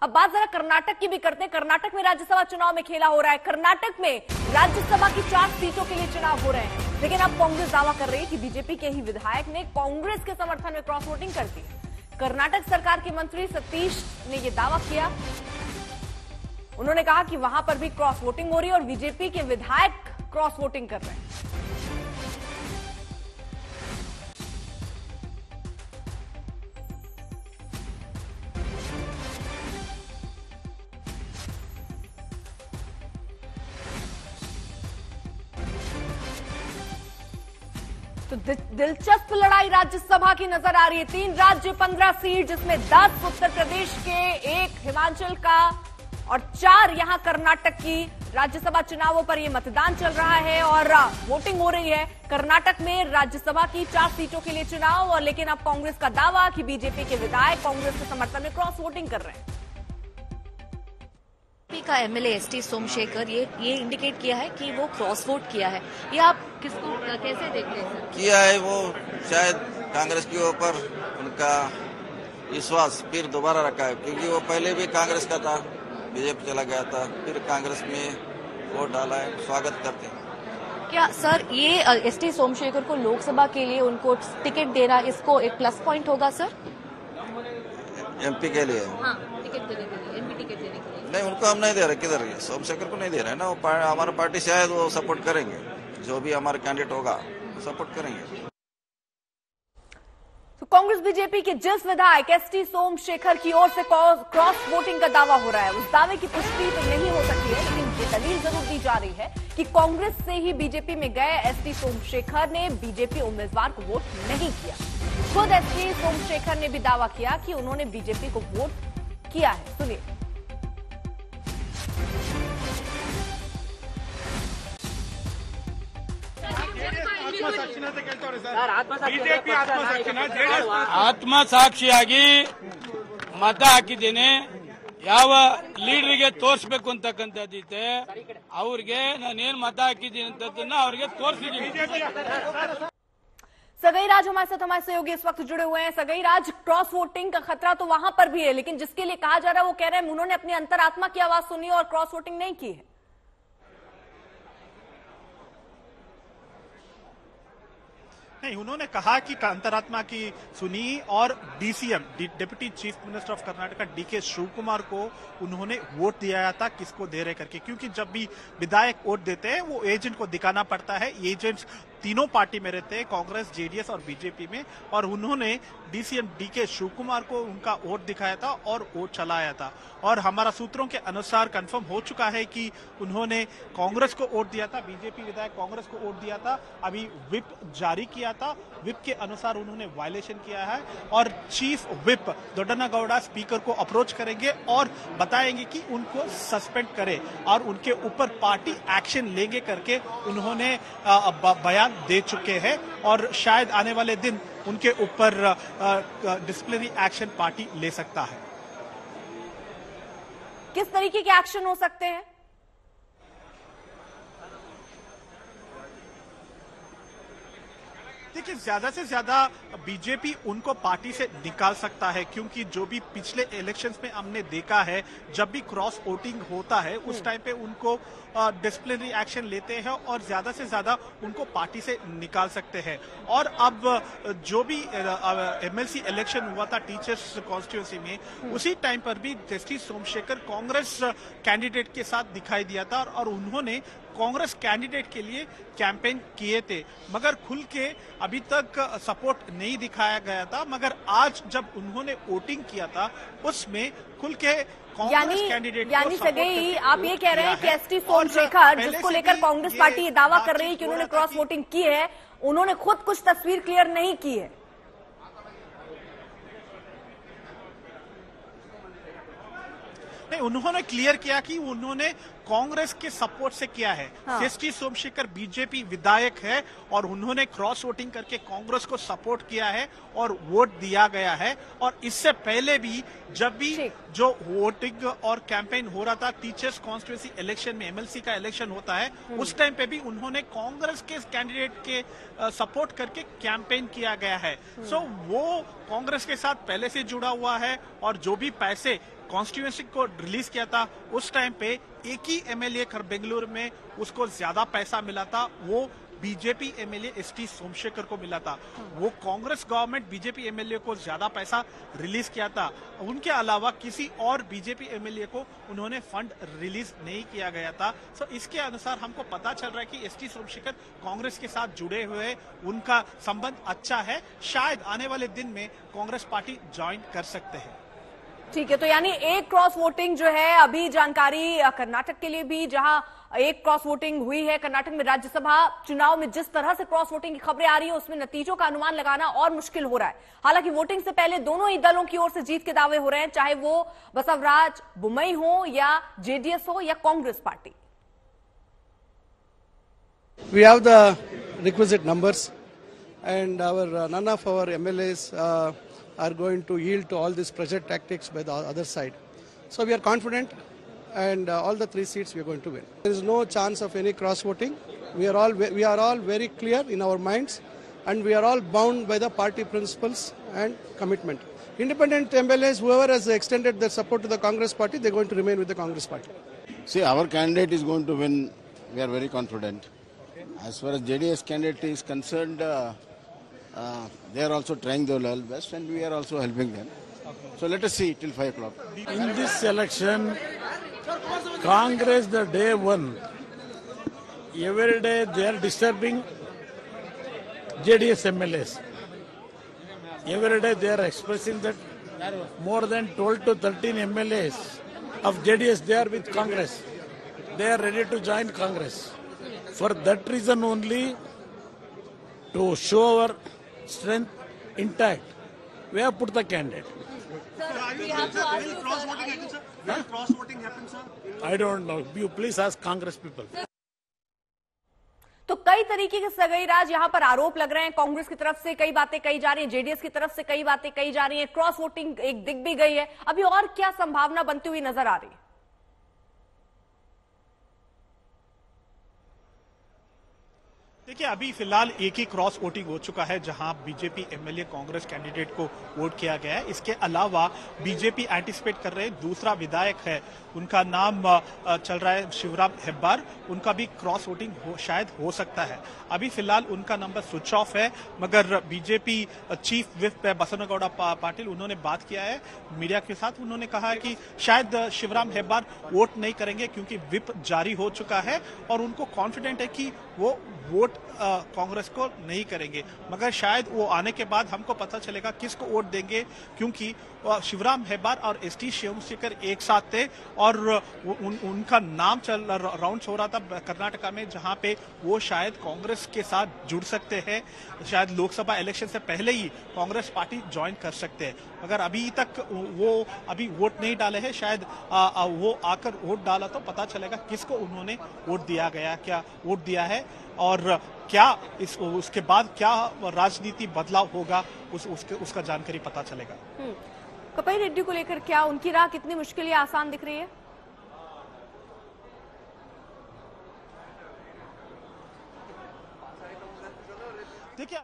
अब बात जरा कर्नाटक की भी करते हैं। कर्नाटक में राज्यसभा चुनाव में खेला हो रहा है। कर्नाटक में राज्यसभा की 4 सीटों के लिए चुनाव हो रहे हैं, लेकिन अब कांग्रेस दावा कर रही है कि बीजेपी के ही विधायक ने कांग्रेस के समर्थन में क्रॉस वोटिंग कर दी। कर्नाटक सरकार के मंत्री सतीश ने यह दावा किया। उन्होंने कहा कि वहां पर भी क्रॉस वोटिंग हो रही है और बीजेपी के विधायक क्रॉस वोटिंग कर रहे हैं। तो दिलचस्प लड़ाई राज्यसभा की नजर आ रही है। 3 राज्य 15 सीट, जिसमें 10 उत्तर प्रदेश के, 1 हिमाचल का और 4 यहां कर्नाटक की। राज्यसभा चुनावों पर यह मतदान चल रहा है और वोटिंग हो रही है। कर्नाटक में राज्यसभा की 4 सीटों के लिए चुनाव, और लेकिन अब कांग्रेस का दावा कि बीजेपी के विधायक कांग्रेस के समर्थन में क्रॉस वोटिंग कर रहे हैं। का एमएलए एसटी सोमशेखर ये इंडिकेट किया है कि वो क्रॉस वोट किया है। ये आप किसको कैसे देखते हैं सर? किया है वो शायद कांग्रेस के ऊपर उनका विश्वास फिर दोबारा रखा है, क्योंकि वो पहले भी कांग्रेस का था, बीजेपी चला गया था, फिर कांग्रेस में वोट डाला है। स्वागत करते हैं। क्या सर ये एसटी सोमशेखर को लोकसभा के लिए उनको टिकट देना, इसको एक प्लस पॉइंट होगा सर एमपी के लिए? हाँ, टिकट देने के लिए, एमपी टिकट देने के लिए। नहीं, उनको हम नहीं दे रहे। किधर है? सोमशेखर को नहीं दे रहे हैं ना। वो हमारा पार्टी शायद वो सपोर्ट करेंगे, जो भी हमारा कैंडिडेट होगा सपोर्ट करेंगे। तो कांग्रेस बीजेपी के जिस विधायक एसटी सोमशेखर की ओर से क्रॉस वोटिंग का दावा हो रहा है, उस दावे की पुष्टि तो नहीं हो सकती है, लेकिन ये दलील जरूर दी जा रही है कि कांग्रेस से ही बीजेपी में गए एसटी सोमशेखर ने बीजेपी उम्मीदवार को वोट नहीं किया। खुद एसटी सोमशेखर ने भी दावा किया कि उन्होंने बीजेपी को वोट किया है। सुनिए। ಆತ್ಮಸಾಕ್ಷಿಯಾಗಿ ಮತ ಹಾಕಿದ್ದೇನೆ. ಯಾವ ಲೀಡರ್ಗೆ ತೋರಿಸಬೇಕು ಅಂತಕ್ಕಂಥದ್ದಿದೆ, ಅವ್ರಿಗೆ ನಾನೇನ್ ಮತ ಹಾಕಿದ್ದೀನಿ ಅಂತದನ್ನ ಅವ್ರಿಗೆ ತೋರಿಸಿದ್ದೀನಿ। सगई राज हमारे साथ, हमारे सहयोगी इस वक्त जुड़े हुए हैं। सगई राज, क्रॉस वोटिंग का खतरा तो वहां पर भी है, लेकिन जिसके लिए कहा जा रहा है वो कह रहे हैं उन्होंने अपनी अंतरात्मा की आवाज सुनी और क्रॉस वोटिंग नहीं की है। नहीं, उन्होंने कहा कि अंतरात्मा की सुनी और DCM deputy chief minister of Karnataka DK Shiva Kumar को उन्होंने वोट दिया था, किसको दे रहे करके, क्योंकि जब भी विधायक वोट देते हैं वो एजेंट को दिखाना पड़ता है। एजेंट्स तीनों पार्टी में रहते हैं, कांग्रेस, जेडीएस और बीजेपी में, और उन्होंने डीसीएम डीके शिव कुमार को उनका वोट दिखाया था और वोट चलाया था। और हमारा सूत्रों के अनुसार कंफर्म हो चुका है कि उन्होंने कांग्रेस को वोट दिया था, बीजेपी विधायक कांग्रेस को वोट दिया था। अभी व्हिप जारी किया था, व्हिप के अनुसार उन्होंने वायलेशन किया है और चीफ व्हिप दोड्डना गौड़ा स्पीकर को अप्रोच करेंगे और बताएंगे कि उनको सस्पेंड करें और उनके ऊपर पार्टी एक्शन लेंगे करके उन्होंने बयान दे चुके हैं। और शायद आने वाले दिन उनके ऊपर डिसिप्लिनरी एक्शन पार्टी ले सकता है। किस तरीके के एक्शन हो सकते हैं? देखिए, ज्यादा से ज्यादा बीजेपी उनको पार्टी से निकाल सकता है, क्योंकि जो भी पिछले इलेक्शंस में हमने देखा है, जब भी क्रॉस वोटिंग होता है उस टाइम पे उनको डिसिप्लिनरी एक्शन लेते हैं और ज्यादा से ज्यादा उनको पार्टी से निकाल सकते हैं। और अब जो भी एमएलसी इलेक्शन हुआ था टीचर्स कॉन्स्टिट्यूंसी में, उसी टाइम पर भी एसटी सोमशेखर कांग्रेस कैंडिडेट के साथ दिखाई दिया था और उन्होंने कांग्रेस कैंडिडेट के लिए कैंपेन किए थे, मगर खुल के अभी तक सपोर्ट नहीं दिखाया गया था। मगर आज जब उन्होंने वोटिंग किया था उसमें खुल के कांग्रेस कैंडिडेट यानी सगई आप ये कह रहे हैं कि एसटी सोमशेखर, जिसको लेकर कांग्रेस पार्टी ये दावा कर रही है कि उन्होंने क्रॉस वोटिंग की है, उन्होंने खुद कुछ तस्वीर क्लियर नहीं की है। नहीं, उन्होंने क्लियर किया कि उन्होंने कांग्रेस के सपोर्ट से किया है। एसटी सोमशेखर बीजेपी विधायक है और उन्होंने क्रॉस वोटिंग करके कांग्रेस को सपोर्ट किया है और वोट दिया गया है। और इससे पहले भी जब भी जो वोटिंग और कैंपेन हो रहा था टीचर्स कॉन्स्टिट्यूंसी इलेक्शन में, एमएलसी का इलेक्शन होता है, उस टाइम पे भी उन्होंने कांग्रेस के कैंडिडेट के सपोर्ट करके कैंपेन किया गया है। सो वो कांग्रेस के साथ पहले से जुड़ा हुआ है और जो भी पैसे कॉन्स्टिट्यूएंसी को रिलीज किया था उस टाइम पे एक ही एमएलए बेंगलुरु में उसको ज्यादा पैसा मिला था, वो बीजेपी एमएलए एसटी सोमशेखर को मिला था। वो कांग्रेस गवर्नमेंट बीजेपी एमएलए को ज्यादा पैसा रिलीज किया था, उनके अलावा किसी और बीजेपी एमएलए को उन्होंने फंड रिलीज नहीं किया गया था। सो इसके अनुसार हमको पता चल रहा है कि एसटी सोमशेखर कांग्रेस के साथ जुड़े हुए, उनका संबंध अच्छा है, शायद आने वाले दिन में कांग्रेस पार्टी ज्वाइन कर सकते हैं। ठीक है, तो यानी एक क्रॉस वोटिंग जो है, अभी जानकारी कर्नाटक के लिए भी, जहां एक क्रॉस वोटिंग हुई है कर्नाटक में राज्यसभा चुनाव में, जिस तरह से क्रॉस वोटिंग की खबरें आ रही है उसमें नतीजों का अनुमान लगाना और मुश्किल हो रहा है। हालांकि वोटिंग से पहले दोनों ही दलों की ओर से जीत के दावे हो रहे हैं, चाहे वो बसवराज बोम्मई हो या जेडीएस हो या Congress party. We have the requisite numbers, and none of our MLAs are going to yield to all these pressure tactics by the other side. So we are confident, and all the 3 seats we are going to win. There is no chance of any cross voting. We are all very clear in our minds, and we are all bound by the party principles and commitment. Independent MLAs, whoever has extended their support to the Congress party, they are going to remain with the Congress party. See, our candidate is going to win. We are very confident. As far as JDS candidate is concerned, they are also trying their level best, and we are also helping them. So let us see till 5 o'clock. In this election, Congress, the day one, every day they are disturbing JDS MLAs. Every day they are expressing that more than 12 to 13 MLAs of JDS, they are with Congress. They are ready to join Congress. For that reason only, to show our strength intact, we have put the candidate. Cross voting happen, sir? I don't know. You please ask Congress people. तो कई तरीके के सगाईराज यहां पर आरोप लग रहे हैं। कांग्रेस की तरफ से कई बातें कही जा रही हैं, जेडीएस की तरफ से कई बातें कही जा रही हैं, क्रॉस वोटिंग एक दिख भी गई है। अभी और क्या संभावना बनती हुई नजर आ रही है? देखिए, अभी फिलहाल एक ही क्रॉस वोटिंग हो चुका है जहां बीजेपी एमएलए कांग्रेस कैंडिडेट को वोट किया गया है। इसके अलावा बीजेपी एंटिसिपेट कर रहे दूसरा विधायक है, उनका नाम चल रहा है शिवराम हेब्बार, उनका भी क्रॉस वोटिंग शायद हो सकता है। अभी फिलहाल उनका नंबर स्विच ऑफ है, मगर बीजेपी चीफ विप बसवनगौड़ा पाटिल, उन्होंने बात किया है मीडिया के साथ। उन्होंने कहा है कि शायद शिवराम हेब्बार वोट नहीं करेंगे क्योंकि विप जारी हो चुका है और उनको कॉन्फिडेंट है कि वो वोट कांग्रेस को नहीं करेंगे, मगर शायद वो आने के बाद हमको पता चलेगा किसको वोट देंगे, क्योंकि शिवराम हेब्बार और एसटी सोमशेखर एक साथ थे और उनका नाम राउंड हो रहा था कर्नाटका में, जहां पे वो शायद कांग्रेस के साथ जुड़ सकते हैं, शायद लोकसभा इलेक्शन से पहले ही कांग्रेस पार्टी ज्वाइन कर सकते हैं। मगर अभी तक वो अभी वोट नहीं डाले हैं, शायद वो आकर वोट डाला तो पता चलेगा किसको उन्होंने वोट दिया गया, क्या वोट दिया है और क्या उसके बाद क्या राजनीति बदलाव होगा, उसका जानकारी पता चलेगा। कपाई रेड्डी को लेकर क्या उनकी राह कितनी मुश्किल या आसान दिख रही है? देखिए